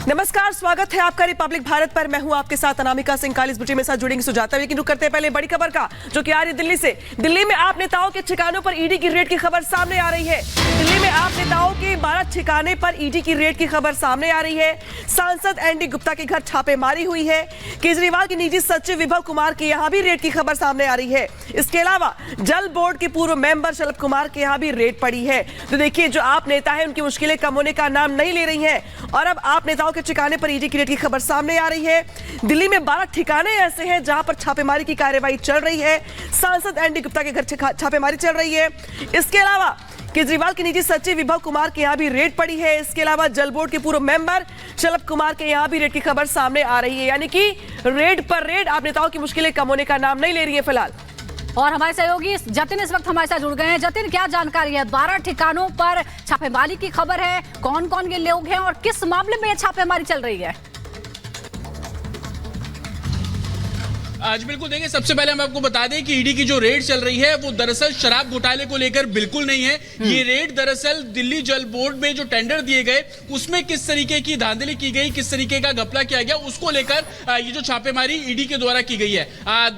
नमस्कार, स्वागत है आपका रिपब्लिक भारत पर। मैं हूं आपके साथ अनामिका सिंह। काली बुलेटिन में साथ जुड़ेंगे सुजाता। लेकिन रुक करते हैं पहले बड़ी खबर का, जो कि आ रही दिल्ली से। दिल्ली में आप नेताओं के ठिकानों पर ईडी की रेड की खबर सामने आ रही है। दिल्ली में आप नेताओं के 12 ठिकाने पर ईडी की रेड की खबर सामने आ रही है। सांसद एनडी गुप्ता के घर छापेमारी हुई है। केजरीवाल के निजी सचिव विभव कुमार के यहाँ भी रेड की खबर सामने आ रही है। इसके अलावा जल बोर्ड के पूर्व मेंबर शलभ कुमार के यहाँ भी रेड पड़ी है। तो देखिए, जो आप नेता है उनकी मुश्किलें कम होने का नाम नहीं ले रही है। और अब आप नेताओं के ठिकाने पर ईडी की रेड की खबर सामने आ रही है। दिल्ली में 12 ठिकाने ऐसे हैं जहां पर छापेमारी की कार्रवाई चल रही है। सांसद एनडी गुप्ता के घर छापेमारी चल रही है। इसके अलावा केजरीवाल के निजी सचिव विभव कुमार के यहाँ भी रेड पड़ी है। इसके अलावा जल बोर्ड के पूर्व मेंबर शलभ कुमार के यहाँ भी रेड की खबर सामने आ रही है। यानी कि रेड पर रेड आप नेताओं की मुश्किलें कम होने का नाम नहीं ले रही है फिलहाल। और हमारे सहयोगी जतिन इस वक्त हमारे साथ जुड़ गए हैं। जतिन, क्या जानकारी है? 12 ठिकानों पर छापेमारी की खबर है। कौन कौन ये लोग हैं और किस मामले में ये छापेमारी चल रही है? आज बिल्कुल देखिए, सबसे पहले हम आपको बता दें कि ईडी की जो रेड चल रही है वो दरअसल शराब घोटाले को लेकर बिल्कुल नहीं है। ये रेड दरअसल दिल्ली जल बोर्ड में जो टेंडर दिए गए उसमें किस तरीके की धांधली की गई, किस तरीके का घपला किया गया, उसको लेकर ये जो छापेमारी ईडी के द्वारा की गई है।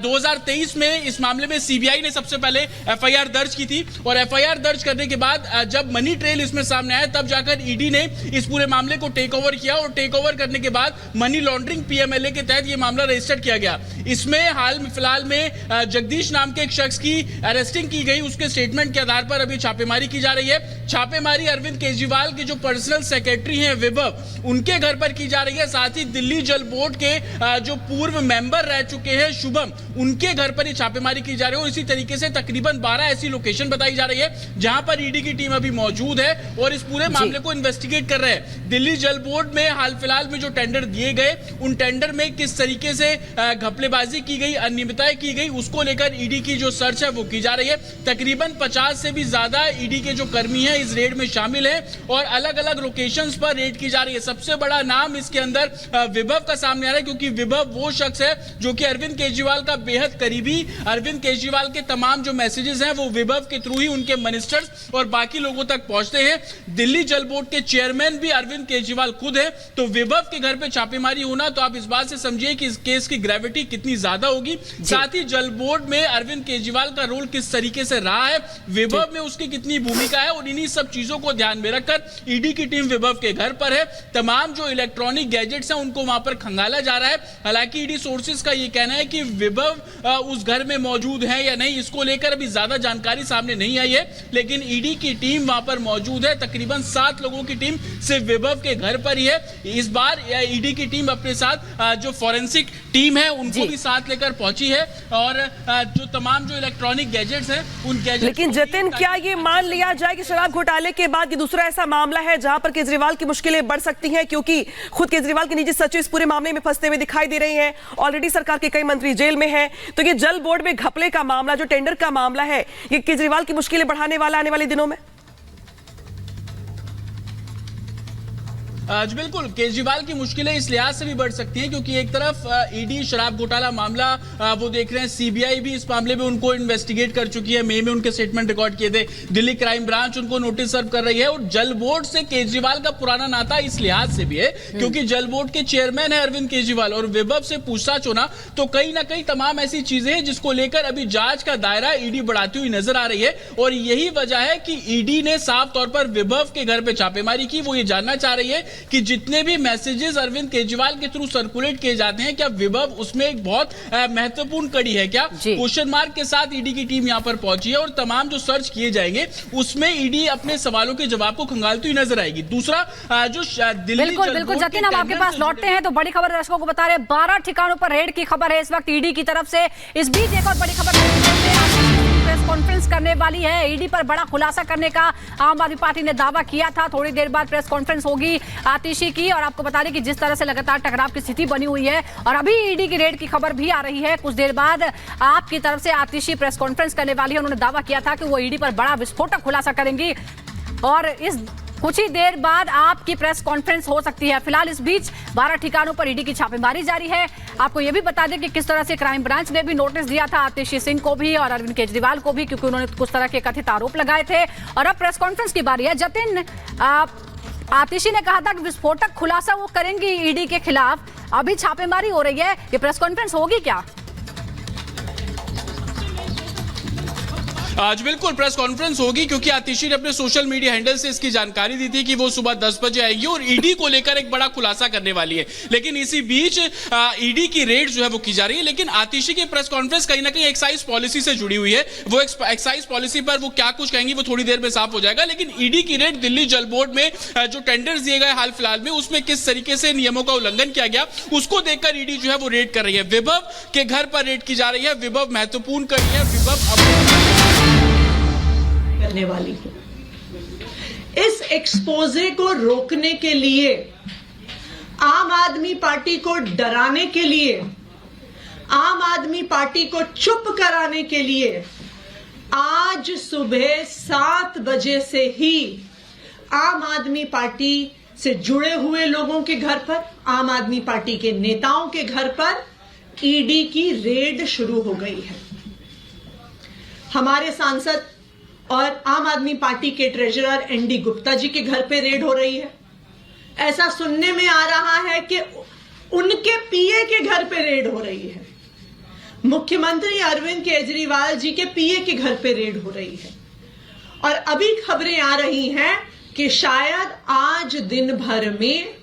2023 में इस मामले में सीबीआई ने सबसे पहले एफआईआर दर्ज की थी और एफआईआर दर्ज करने के बाद जब मनी ट्रेल इसमें सामने आया तब जाकर ईडी ने इस पूरे मामले को टेक ओवर किया और टेक ओवर करने के बाद मनी लॉन्ड्रिंग पीएमएलए के तहत ये मामला रजिस्टर्ड किया गया। इसमें हाल में फिलहाल में जगदीश नाम के एक शख्स की अरेस्टिंग की गई। उसके स्टेटमेंट के आधार पर अभी छापेमारी की जा रही है। छापेमारी अरविंद केजरीवाल के जो पर्सनल सेक्रेटरी हैं विभव, उनके घर पर की जा रही है। साथ ही दिल्ली जल बोर्ड के जो पूर्व मेंबर रह चुके हैं शुभम, उनके घर पर ही छापेमारी की जा रही है। और इसी तरीके से तकरीबन 12 ऐसी लोकेशन बताई जा रही है जहां पर ईडी की टीम अभी मौजूद है और इस पूरे मामले को इन्वेस्टिगेट कर रहे हैं। दिल्ली जल बोर्ड में हाल फिलहाल में जो टेंडर दिए गए, उन टेंडर में किस तरीके से घपलेबाजी की गई, अनियमितताएं की गई, उसको लेकर ईडी की जो सर्च है वो की जा रही है। तकरीबन 50 से भी ज्यादा ईडी के जो कर्मी हैं इस रेड में शामिल हैं और अलग अलग लोकेशंस पर रेड की जा रही है। सबसे बड़ा नाम इसके अंदर विभव का सामने आ रहा है, क्योंकि विभव वो शख्स है जो कि अरविंद केजरीवाल का बेहद करीबी। अरविंद केजरीवाल के तमाम जो मैसेजेस हैं वो विभव के थ्रू ही उनके मिनिस्टर्स और बाकी लोगों तक पहुंचते हैं। दिल्ली जल बोर्ड के चेयरमैन भी अरविंद केजरीवाल खुद है। तो विभव के घर पे छापेमारी होना, तो आप इस बात से समझिए कि इस केस की ग्रेविटी कितनी ज्यादा होगी। साथ ही जल बोर्ड में अरविंद केजरीवाल का रोल किस तरीके से रहा है, विभव में उसकी कितनी भूमिका है, और इन्हीं सब चीजों को ध्यान में रखकर ईडी की टीम विभव के घर पर है। तमाम जो इलेक्ट्रॉनिक गैजेट्स हैं उनको वहां पर खंगाला जा रहा है। हालांकि ईडी सोर्सेज का यह कहना है कि विभव उस घर में मौजूद है या नहीं, इसको लेकर अभी ज्यादा जानकारी सामने नहीं आई है। लेकिन ईडी की टीम वहां पर मौजूद है। तकरीबन 7 लोगों की टीम सिर्फ विभव के घर पर ही है। इस बार ईडी की टीम अपने साथ जो फॉरेंसिक टीम है उनको भी साथ लेकर पहुंची है और जो तमाम जो इलेक्ट्रॉनिक गैजेट्स हैं उन गैजेट्स। लेकिन जतिन, क्या ये मान लिया जाए कि शराब घोटाले के बाद ये दूसरा ऐसा मामला है जहां पर केजरीवाल की मुश्किलें बढ़ सकती हैं, क्योंकि खुद केजरीवाल के निजी सचिव इस पूरे मामले में फंसते हुए दिखाई दे रहे हैं। ऑलरेडी सरकार के कई मंत्री जेल में हैं। तो ये जल बोर्ड में घपले का मामला, जो टेंडर का मामला है, ये केजरीवाल की मुश्किलें बढ़ाने वाला आने वाले दिनों में? जी बिल्कुल, केजरीवाल की मुश्किलें इस लिहाज से भी बढ़ सकती हैं क्योंकि एक तरफ ईडी शराब घोटाला मामला वो देख रहे हैं, सीबीआई भी इस मामले में उनको इन्वेस्टिगेट कर चुकी है। मई में उनके स्टेटमेंट रिकॉर्ड किए थे। दिल्ली क्राइम ब्रांच उनको नोटिस सर्व कर रही है। और जल बोर्ड से केजरीवाल का पुराना नाता इस लिहाज से भी है क्योंकि जल बोर्ड के चेयरमैन है अरविंद केजरीवाल और विभव से पूछताछ होना, तो कहीं ना कहीं तमाम ऐसी चीजें हैं जिसको लेकर अभी जांच का दायरा ईडी बढ़ाती हुई नजर आ रही है। और यही वजह है कि ईडी ने साफ तौर पर विभव के घर पर छापेमारी की। वो ये जानना चाह रही है कि जितने भी मैसेजेस अरविंद केजरीवाल के थ्रू सर्कुलेट किए जाते हैं, क्या विभव उसमें एक बहुत महत्वपूर्ण कड़ी है क्या? क्वेश्चन मार्क के साथ ईडी की टीम यहां पर पहुंची है और तमाम जो सर्च किए जाएंगे उसमें ईडी अपने सवालों के जवाब को खंगालती हुई नजर आएगी। दूसरा जो दिल्ली बिल्कुल जतिन, हम आपके पास लौटते हैं तो बड़ी खबर दर्शकों को बता रहे हैं। 12 ठिकानों पर रेड की खबर है इस वक्त ईडी की तरफ से। इस बीच एक और बड़ी खबर प्रेस कॉन्फ्रेंस करने वाली है। ईडी पर बड़ा खुलासा करने का आम आदमी पार्टी ने दावा किया था। थोड़ी देर बाद प्रेस कॉन्फ्रेंस होगी आतिशी की। और आपको बता दें कि जिस तरह से लगातार टकराव की स्थिति बनी हुई है और अभी ईडी की रेड की खबर भी आ रही है। कुछ देर बाद आपकी तरफ से आतिशी प्रेस कॉन्फ्रेंस करने वाली है। उन्होंने दावा किया था कि वो ईडी पर बड़ा विस्फोटक खुलासा करेंगी और इस कुछ ही देर बाद आपकी प्रेस कॉन्फ्रेंस हो सकती है। फिलहाल इस बीच 12 ठिकानों पर ईडी की छापेमारी जारी है। आपको यह भी बता दें कि किस तरह से क्राइम ब्रांच ने भी नोटिस दिया था आतिशी सिंह को भी और अरविंद केजरीवाल को भी, क्योंकि उन्होंने कुछ तरह के कथित आरोप लगाए थे। और अब प्रेस कॉन्फ्रेंस की बारी है। जतिन, आतिशी ने कहा था कि विस्फोटक खुलासा वो करेंगी ईडी के खिलाफ। अभी छापेमारी हो रही है, ये प्रेस कॉन्फ्रेंस होगी क्या? आज बिल्कुल प्रेस कॉन्फ्रेंस होगी, क्योंकि आतिशी ने अपने सोशल मीडिया हैंडल से इसकी जानकारी दी थी कि वो सुबह 10 बजे आएंगी और ईडी को लेकर एक बड़ा खुलासा करने वाली है। लेकिन इसी बीच ईडी की रेड जो है वो की जा रही है। लेकिन आतिशी की प्रेस कॉन्फ्रेंस कहीं ना कहीं एक्साइज पॉलिसी से जुड़ी हुई है। वो एक्साइज पॉलिसी पर वो क्या कुछ कहेंगी वो थोड़ी देर में साफ हो जाएगा। लेकिन ईडी की रेड दिल्ली जल बोर्ड में जो टेंडर्स दिए गए हाल फिलहाल में, उसमें किस तरीके से नियमों का उल्लंघन किया गया, उसको देखकर ईडी जो है वो रेड कर रही है। विभव के घर पर रेड की जा रही है। विभव महत्वपूर्ण कड़ी है। विभव करने वाली हूं। इस एक्सपोजे को रोकने के लिए, आम आदमी पार्टी को डराने के लिए, आम आदमी पार्टी को चुप कराने के लिए आज सुबह 7 बजे से ही आम आदमी पार्टी से जुड़े हुए लोगों के घर पर, आम आदमी पार्टी के नेताओं के घर पर ईडी की रेड शुरू हो गई है। हमारे सांसद और आम आदमी पार्टी के ट्रेजरर एनडी गुप्ता जी के घर पे रेड हो रही है। ऐसा सुनने में आ रहा है कि उनके पीए के घर पे रेड हो रही है। मुख्यमंत्री अरविंद केजरीवाल जी के पीए के घर पे रेड हो रही है। और अभी खबरें आ रही हैं कि शायद आज दिन भर में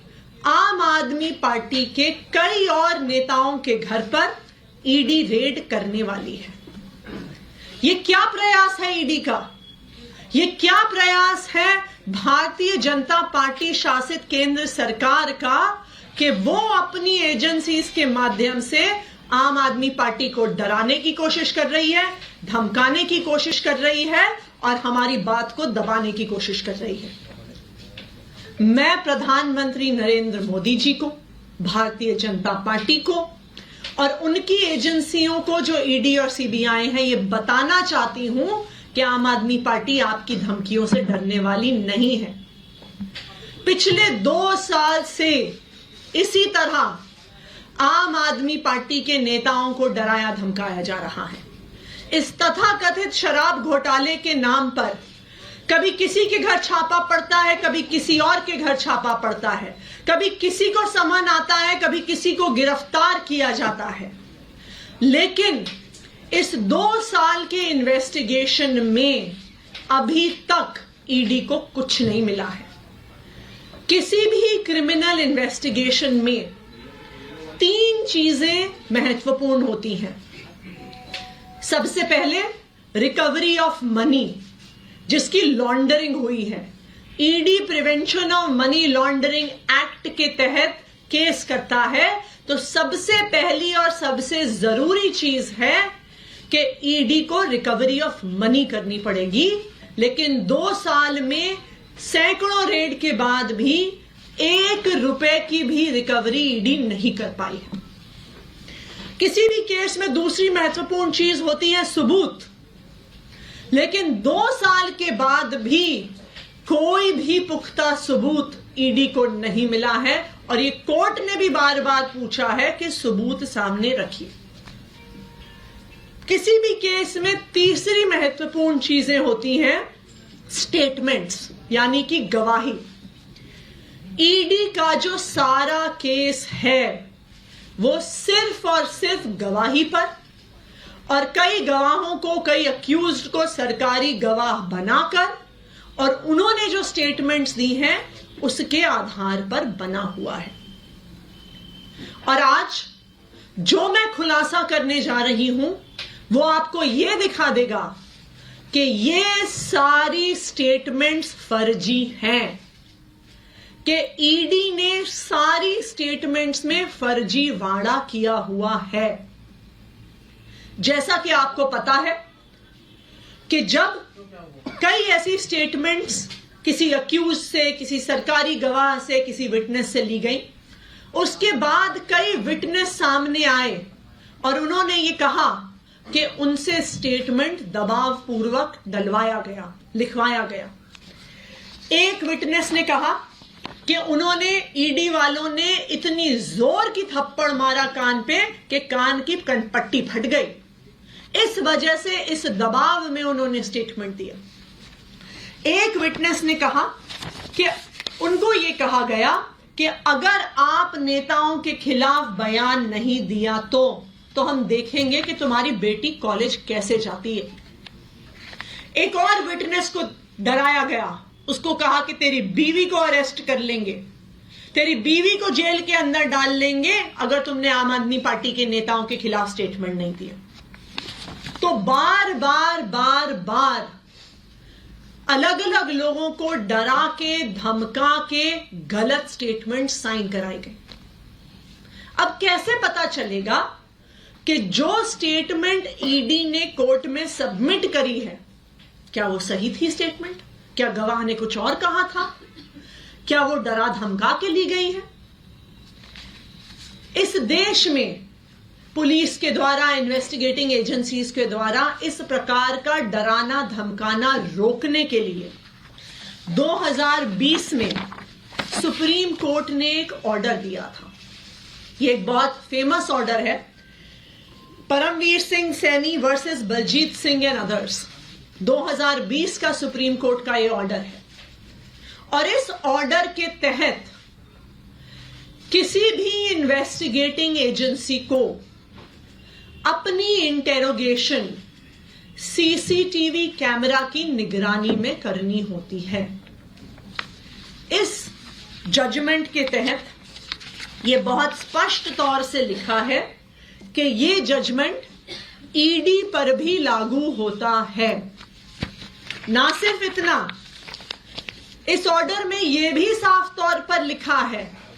आम आदमी पार्टी के कई और नेताओं के घर पर ईडी रेड करने वाली है। ये क्या प्रयास है ईडी का? ये क्या प्रयास है भारतीय जनता पार्टी शासित केंद्र सरकार का कि वो अपनी एजेंसीज के माध्यम से आम आदमी पार्टी को डराने की कोशिश कर रही है, धमकाने की कोशिश कर रही है और हमारी बात को दबाने की कोशिश कर रही है। मैं प्रधानमंत्री नरेंद्र मोदी जी को, भारतीय जनता पार्टी को और उनकी एजेंसियों को जो ईडी और सीबीआई हैं, ये बताना चाहती हूं कि आम आदमी पार्टी आपकी धमकियों से डरने वाली नहीं है। पिछले 2 साल से इसी तरह आम आदमी पार्टी के नेताओं को डराया धमकाया जा रहा है। इस तथाकथित शराब घोटाले के नाम पर कभी किसी के घर छापा पड़ता है, कभी किसी और के घर छापा पड़ता है, कभी किसी को समन आता है, कभी किसी को गिरफ्तार किया जाता है। लेकिन इस 2 साल के इन्वेस्टिगेशन में अभी तक ईडी को कुछ नहीं मिला है। किसी भी क्रिमिनल इन्वेस्टिगेशन में 3 चीजें महत्वपूर्ण होती हैं। सबसे पहले रिकवरी ऑफ मनी, जिसकी लॉन्ड्रिंग हुई है। ED prevention of money laundering act के तहत केस करता है तो सबसे पहली और सबसे जरूरी चीज है कि ईडी को रिकवरी ऑफ मनी करनी पड़ेगी। लेकिन 2 साल में सैकड़ों रेड के बाद भी 1 रुपए की भी रिकवरी ईडी नहीं कर पाई है। किसी भी केस में दूसरी महत्वपूर्ण चीज होती है सबूत। लेकिन 2 साल के बाद भी कोई भी पुख्ता सबूत ईडी को नहीं मिला है और ये कोर्ट ने भी बार बार पूछा है कि सबूत सामने रखिए। किसी भी केस में तीसरी महत्वपूर्ण चीजें होती हैं स्टेटमेंट्स, यानी कि गवाही। ईडी का जो सारा केस है वो सिर्फ और सिर्फ गवाही पर और कई गवाहों को, कई अक्यूज्ड को सरकारी गवाह बनाकर और उन्होंने जो स्टेटमेंट्स दी हैं उसके आधार पर बना हुआ है। और आज जो मैं खुलासा करने जा रही हूं वो आपको यह दिखा देगा कि ये सारी स्टेटमेंट्स फर्जी हैं, कि ईडी ने सारी स्टेटमेंट्स में फर्जीवाड़ा किया हुआ है। जैसा कि आपको पता है कि जब कई ऐसी स्टेटमेंट्स किसी अक्यूज से, किसी सरकारी गवाह से, किसी विटनेस से ली गई, उसके बाद कई विटनेस सामने आए और उन्होंने ये कहा कि उनसे स्टेटमेंट दबाव पूर्वक डलवाया गया, लिखवाया गया। एक विटनेस ने कहा कि उन्होंने, ईडी वालों ने इतनी जोर की थप्पड़ मारा कान पे कि कान की कनपट्टी फट गई। इस वजह से, इस दबाव में उन्होंने स्टेटमेंट दिया। एक विटनेस ने कहा कि उनको ये कहा गया कि अगर आप नेताओं के खिलाफ बयान नहीं दिया तो हम देखेंगे कि तुम्हारी बेटी कॉलेज कैसे जाती है। एक और विटनेस को डराया गया, उसको कहा कि तेरी बीवी को अरेस्ट कर लेंगे, तेरी बीवी को जेल के अंदर डाल लेंगे अगर तुमने आम आदमी पार्टी के नेताओं के खिलाफ स्टेटमेंट नहीं दिया। तो बार बार अलग अलग लोगों को डरा के धमका के गलत स्टेटमेंट साइन कराए गए। अब कैसे पता चलेगा कि जो स्टेटमेंट ईडी ने कोर्ट में सबमिट करी है क्या वो सही थी स्टेटमेंट? क्या गवाह ने कुछ और कहा था? क्या वो डरा धमका के ली गई है? इस देश में पुलिस के द्वारा, इन्वेस्टिगेटिंग एजेंसीज के द्वारा इस प्रकार का डराना धमकाना रोकने के लिए 2020 में सुप्रीम कोर्ट ने एक ऑर्डर दिया था। ये एक बहुत फेमस ऑर्डर है, Paramvir Singh Saini versus Baljeet Singh and others. 2020 का सुप्रीम कोर्ट का ये ऑर्डर है और इस ऑर्डर के तहत किसी भी इन्वेस्टिगेटिंग एजेंसी को अपनी इंटेरोगेशन सीसीटीवी कैमरा की निगरानी में करनी होती है। इस जजमेंट के तहत यह बहुत स्पष्ट तौर से लिखा है कि यह जजमेंट ईडी पर भी लागू होता है। ना सिर्फ इतना, इस ऑर्डर में यह भी साफ तौर पर लिखा है